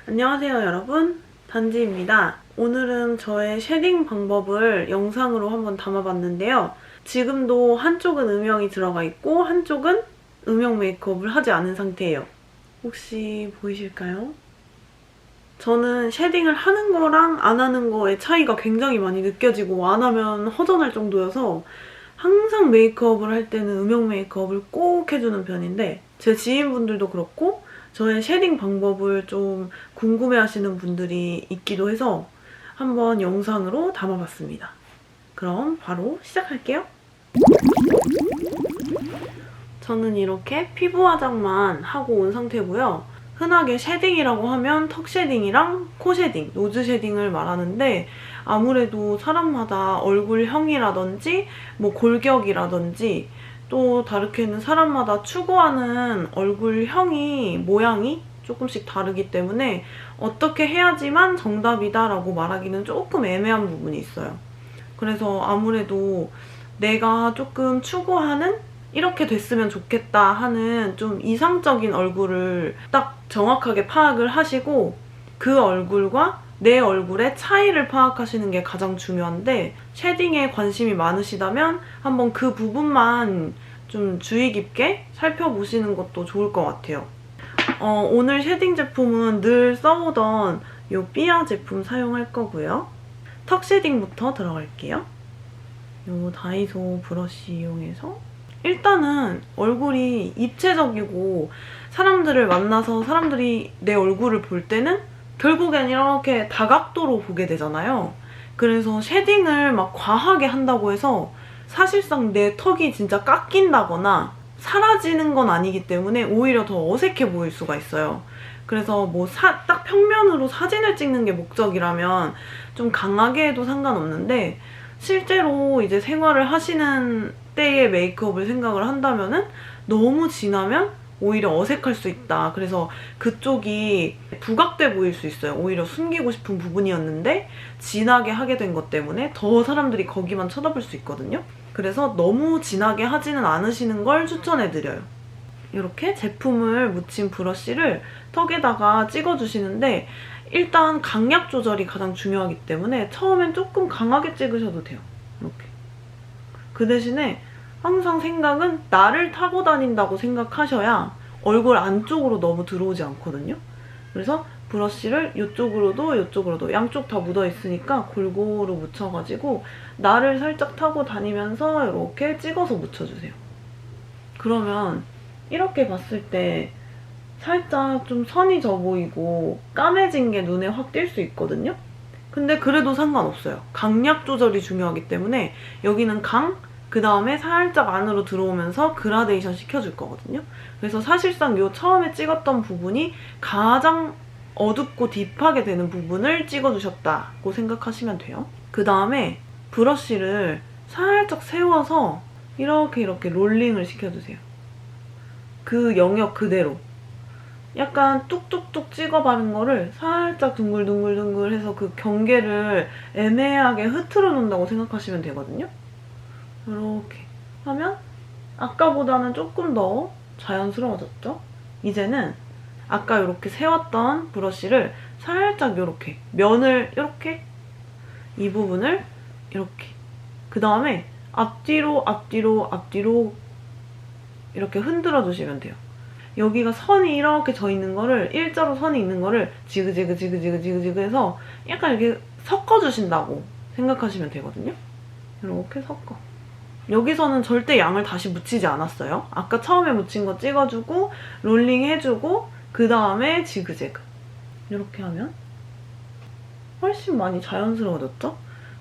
안녕하세요 여러분, 단지입니다. 오늘은 저의 쉐딩 방법을 영상으로 한번 담아봤는데요. 지금도 한쪽은 음영이 들어가 있고 한쪽은 음영 메이크업을 하지 않은 상태예요. 혹시 보이실까요? 저는 쉐딩을 하는 거랑 안 하는 거의 차이가 굉장히 많이 느껴지고 안 하면 허전할 정도여서 항상 메이크업을 할 때는 음영 메이크업을 꼭 해주는 편인데 제 지인분들도 그렇고 저의 쉐딩 방법을 좀 궁금해하시는 분들이 있기도 해서 한번 영상으로 담아봤습니다. 그럼 바로 시작할게요. 저는 이렇게 피부 화장만 하고 온 상태고요. 흔하게 쉐딩이라고 하면 턱 쉐딩이랑 코 쉐딩, 노즈 쉐딩을 말하는데 아무래도 사람마다 얼굴형이라든지 뭐 골격이라든지 또 다르게는 사람마다 추구하는 얼굴형이, 모양이 조금씩 다르기 때문에 어떻게 해야지만 정답이다라고 말하기는 조금 애매한 부분이 있어요. 그래서 아무래도 내가 조금 추구하는 이렇게 됐으면 좋겠다 하는 좀 이상적인 얼굴을 딱 정확하게 파악을 하시고 그 얼굴과 내 얼굴의 차이를 파악하시는 게 가장 중요한데 쉐딩에 관심이 많으시다면 한번 그 부분만 좀 주의 깊게 살펴보시는 것도 좋을 것 같아요. 오늘 쉐딩 제품은 늘 써오던 이 삐아 제품 사용할 거고요. 턱 쉐딩부터 들어갈게요. 이 다이소 브러쉬 이용해서 일단은 얼굴이 입체적이고 사람들을 만나서 사람들이 내 얼굴을 볼 때는 결국엔 이렇게 다각도로 보게 되잖아요. 그래서 쉐딩을 막 과하게 한다고 해서 사실상 내 턱이 진짜 깎인다거나 사라지는 건 아니기 때문에 오히려 더 어색해 보일 수가 있어요. 그래서 뭐 딱 평면으로 사진을 찍는 게 목적이라면 좀 강하게 해도 상관없는데 실제로 이제 생활을 하시는 때의 메이크업을 생각을 한다면은 너무 진하면 오히려 어색할 수 있다. 그래서 그쪽이 부각돼 보일 수 있어요. 오히려 숨기고 싶은 부분이었는데 진하게 하게 된 것 때문에 더 사람들이 거기만 쳐다볼 수 있거든요. 그래서 너무 진하게 하지는 않으시는 걸 추천해드려요. 이렇게 제품을 묻힌 브러쉬를 턱에다가 찍어주시는데 일단 강약 조절이 가장 중요하기 때문에 처음엔 조금 강하게 찍으셔도 돼요. 이렇게. 그 대신에 항상 생각은 나를 타고 다닌다고 생각하셔야 얼굴 안쪽으로 너무 들어오지 않거든요. 그래서 브러쉬를 이쪽으로도 이쪽으로도 양쪽 다 묻어있으니까 골고루 묻혀가지고 나를 살짝 타고 다니면서 이렇게 찍어서 묻혀주세요. 그러면 이렇게 봤을 때 살짝 좀 선이 져 보이고 까매진 게 눈에 확 띌 수 있거든요. 근데 그래도 상관없어요. 강약 조절이 중요하기 때문에 여기는 강, 그 다음에 살짝 안으로 들어오면서 그라데이션 시켜줄 거거든요. 그래서 사실상 요 처음에 찍었던 부분이 가장 어둡고 딥하게 되는 부분을 찍어주셨다고 생각하시면 돼요. 그 다음에 브러쉬를 살짝 세워서 이렇게 롤링을 시켜주세요. 그 영역 그대로. 약간 뚝뚝뚝 찍어바는 거를 살짝 둥글둥글둥글 해서 그 경계를 애매하게 흐트러 놓는다고 생각하시면 되거든요. 이렇게 하면 아까보다는 조금 더 자연스러워졌죠? 이제는 아까 이렇게 세웠던 브러쉬를 살짝 이렇게 면을 이렇게 이 부분을 이렇게 그 다음에 앞뒤로 이렇게 흔들어 주시면 돼요. 여기가 선이 이렇게 져 있는 거를 일자로 선이 있는 거를 지그지그 해서 약간 이렇게 섞어주신다고 생각하시면 되거든요. 이렇게 섞어. 여기서는 절대 양을 다시 묻히지 않았어요. 아까 처음에 묻힌 거 찍어주고 롤링 해주고 그 다음에 지그재그 이렇게 하면 훨씬 많이 자연스러워졌죠?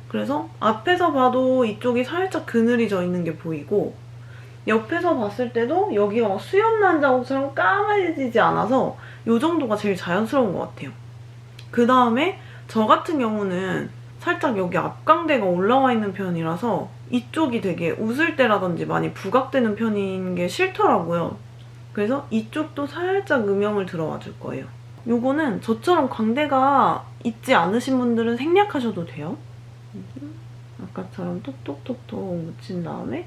그래서 앞에서 봐도 이쪽이 살짝 그늘이 져 있는 게 보이고 옆에서 봤을 때도 여기가 막 수염 난 자국처럼 까매지지 않아서 이 정도가 제일 자연스러운 것 같아요. 그 다음에 저 같은 경우는 살짝 여기 앞광대가 올라와 있는 편이라서 이쪽이 되게 웃을 때라든지 많이 부각되는 편인 게 싫더라고요. 그래서 이쪽도 살짝 음영을 들어와 줄 거예요. 요거는 저처럼 광대가 있지 않으신 분들은 생략하셔도 돼요. 아까처럼 톡톡톡톡 묻힌 다음에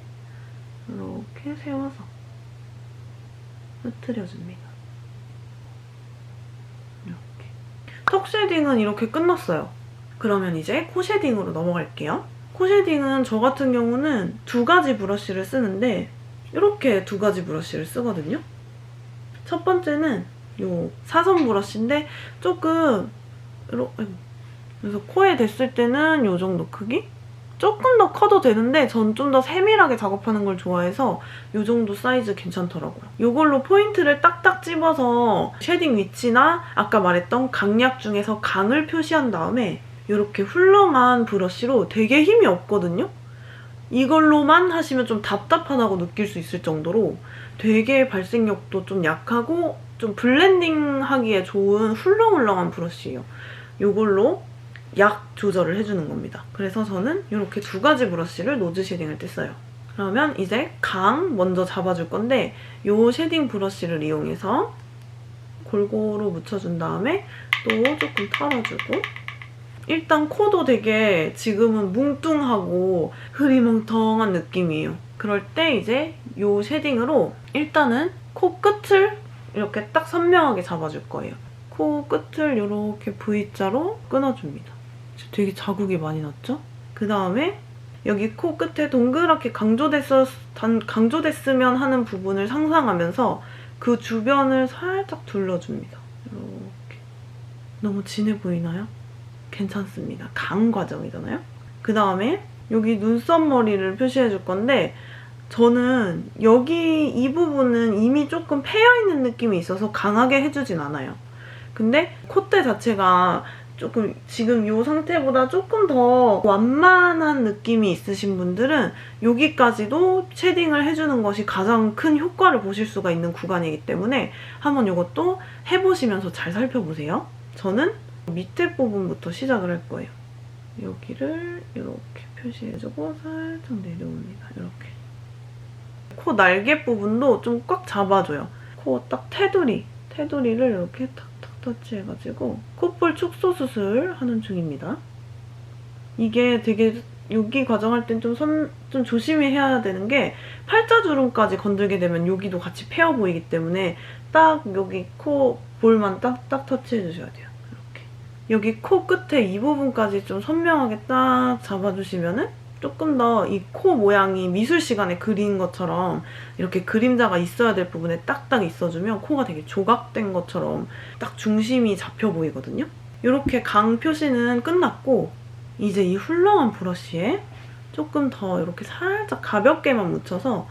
이렇게 세워서 흐트려줍니다. 이렇게. 턱 쉐딩은 이렇게 끝났어요. 그러면 이제 코 쉐딩으로 넘어갈게요. 코 쉐딩은 저 같은 경우는 2가지 브러쉬를 쓰는데 이렇게 2가지 브러쉬를 쓰거든요. 첫 번째는 요 사선 브러쉬인데 조금 이렇게, 그래서 코에 댔을 때는 요 정도 크기? 조금 더 커도 되는데 전 좀 더 세밀하게 작업하는 걸 좋아해서 이 정도 사이즈 괜찮더라고요. 이걸로 포인트를 딱딱 집어서 쉐딩 위치나 아까 말했던 강약 중에서 강을 표시한 다음에 이렇게 훌렁한 브러쉬로 되게 힘이 없거든요? 이걸로만 하시면 좀 답답하다고 느낄 수 있을 정도로 되게 발색력도 좀 약하고 좀 블렌딩하기에 좋은 훌렁훌렁한 브러쉬예요. 이걸로 약 조절을 해주는 겁니다. 그래서 저는 이렇게 2가지 브러쉬를 노즈 쉐딩할 때 써요. 그러면 이제 강 먼저 잡아줄 건데 이 쉐딩 브러쉬를 이용해서 골고루 묻혀준 다음에 또 조금 털어주고 일단 코도 되게 지금은 뭉뚱하고 흐리멍텅한 느낌이에요. 그럴 때 이제 이 쉐딩으로 일단은 코 끝을 이렇게 딱 선명하게 잡아줄 거예요. 코 끝을 이렇게 V자로 끊어줍니다. 되게 자국이 많이 났죠? 그 다음에 여기 코 끝에 동그랗게 강조됐으면 하는 부분을 상상하면서 그 주변을 살짝 둘러줍니다. 이렇게. 너무 진해 보이나요? 괜찮습니다. 강 과정이잖아요? 그 다음에 여기 눈썹 머리를 표시해줄 건데 저는 여기 이 부분은 이미 조금 패여있는 느낌이 있어서 강하게 해주진 않아요. 근데 콧대 자체가 조금 지금 이 상태보다 조금 더 완만한 느낌이 있으신 분들은 여기까지도 쉐딩을 해주는 것이 가장 큰 효과를 보실 수가 있는 구간이기 때문에 한번 이것도 해보시면서 잘 살펴보세요. 저는 밑에 부분부터 시작을 할 거예요. 여기를 이렇게 표시해주고 살짝 내려옵니다. 이렇게. 코 날개 부분도 좀 꽉 잡아줘요. 코 딱 테두리를 이렇게 탁탁 터치해가지고 콧볼 축소 수술 하는 중입니다. 이게 되게 여기 과정할 땐 좀 조심히 해야 되는 게 팔자주름까지 건들게 되면 여기도 같이 패어 보이기 때문에 딱 여기 코 볼만 딱딱 터치해주셔야 돼요. 이렇게. 여기 코 끝에 이 부분까지 좀 선명하게 딱 잡아주시면은 조금 더 이 코 모양이 미술 시간에 그린 것처럼 이렇게 그림자가 있어야 될 부분에 딱딱 있어주면 코가 되게 조각된 것처럼 딱 중심이 잡혀 보이거든요. 이렇게 강 표시는 끝났고 이제 이 훌렁한 브러쉬에 조금 더 이렇게 살짝 가볍게만 묻혀서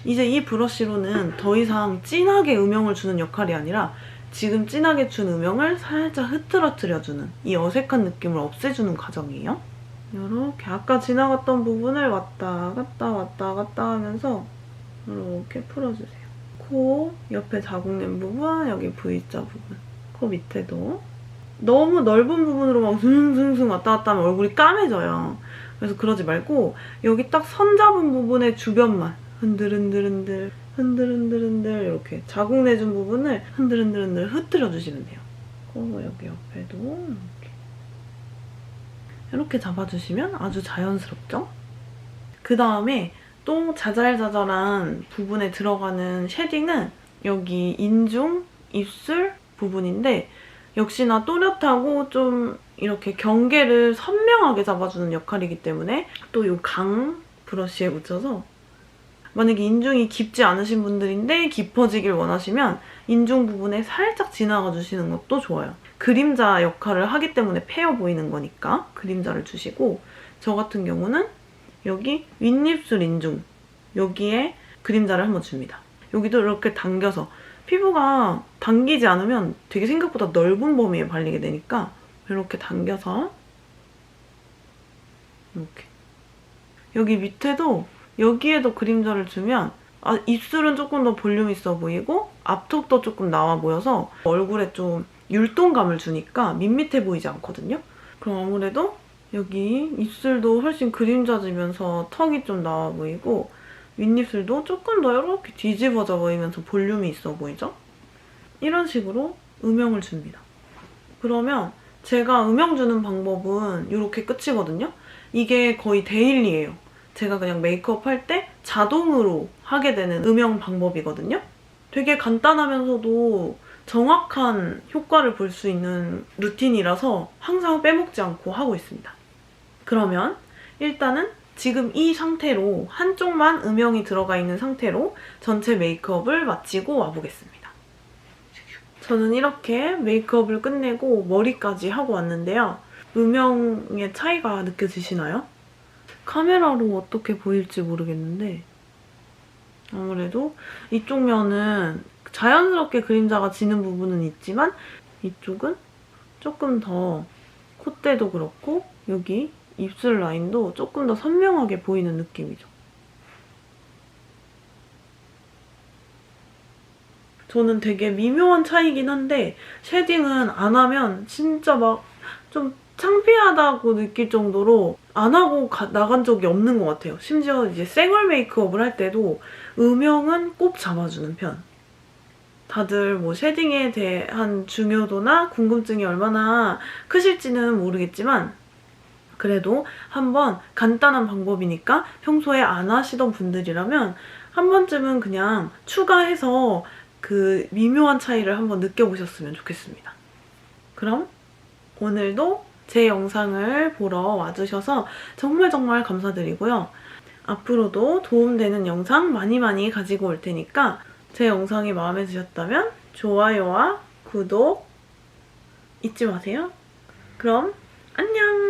이제 이 브러쉬로는 더 이상 진하게 음영을 주는 역할이 아니라 지금 진하게 준 음영을 살짝 흐트러뜨려주는 이 어색한 느낌을 없애주는 과정이에요. 이렇게 아까 지나갔던 부분을 왔다 갔다 하면서 이렇게 풀어주세요. 코 옆에 자국낸 부분, 여기 V자 부분, 코 밑에도 너무 넓은 부분으로 막 숭숭숭 왔다 갔다 하면 얼굴이 까매져요. 그래서 그러지 말고 여기 딱 선 잡은 부분의 주변만 흔들흔들 이렇게 자국 내준 부분을 흔들흔들 흐트려주시면 돼요. 코 여기 옆에도 이렇게 잡아주시면 아주 자연스럽죠? 그 다음에 또 자잘자잘한 부분에 들어가는 쉐딩은 여기 인중, 입술 부분인데 역시나 또렷하고 좀 이렇게 경계를 선명하게 잡아주는 역할이기 때문에 또 이 강 브러쉬에 묻혀서 만약에 인중이 깊지 않으신 분들인데 깊어지길 원하시면 인중 부분에 살짝 지나가 주시는 것도 좋아요. 그림자 역할을 하기 때문에 패여 보이는 거니까 그림자를 주시고 저 같은 경우는 여기 윗입술 인중 여기에 그림자를 한번 줍니다. 여기도 이렇게 당겨서 피부가 당기지 않으면 되게 생각보다 넓은 범위에 발리게 되니까 이렇게 당겨서 이렇게 여기 밑에도 여기에도 그림자를 주면 입술은 조금 더 볼륨 있어 보이고 앞턱도 조금 나와 보여서 얼굴에 좀 율동감을 주니까 밋밋해 보이지 않거든요? 그럼 아무래도 여기 입술도 훨씬 그림자지면서 턱이 좀 나와 보이고 윗입술도 조금 더 이렇게 뒤집어져 보이면서 볼륨이 있어 보이죠? 이런 식으로 음영을 줍니다. 그러면 제가 음영 주는 방법은 이렇게 끝이거든요? 이게 거의 데일리예요. 제가 그냥 메이크업 할 때 자동으로 하게 되는 음영 방법이거든요? 되게 간단하면서도 정확한 효과를 볼 수 있는 루틴이라서 항상 빼먹지 않고 하고 있습니다. 그러면 일단은 지금 이 상태로 한쪽만 음영이 들어가 있는 상태로 전체 메이크업을 마치고 와보겠습니다. 저는 이렇게 메이크업을 끝내고 머리까지 하고 왔는데요. 음영의 차이가 느껴지시나요? 카메라로 어떻게 보일지 모르겠는데 아무래도 이쪽 면은 자연스럽게 그림자가 지는 부분은 있지만 이쪽은 조금 더 콧대도 그렇고 여기 입술 라인도 조금 더 선명하게 보이는 느낌이죠. 저는 되게 미묘한 차이긴 한데 쉐딩은 안 하면 진짜 막 좀 창피하다고 느낄 정도로 안 하고 나간 적이 없는 것 같아요. 심지어 이제 생얼 메이크업을 할 때도 음영은 꼭 잡아주는 편. 다들 뭐 쉐딩에 대한 중요도나 궁금증이 얼마나 크실지는 모르겠지만 그래도 한번 간단한 방법이니까 평소에 안 하시던 분들이라면 한 번쯤은 그냥 추가해서 그 미묘한 차이를 한번 느껴보셨으면 좋겠습니다. 그럼 오늘도 제 영상을 보러 와주셔서 정말 감사드리고요. 앞으로도 도움되는 영상 많이 가지고 올 테니까 제 영상이 마음에 드셨다면 좋아요와 구독 잊지 마세요. 그럼 안녕!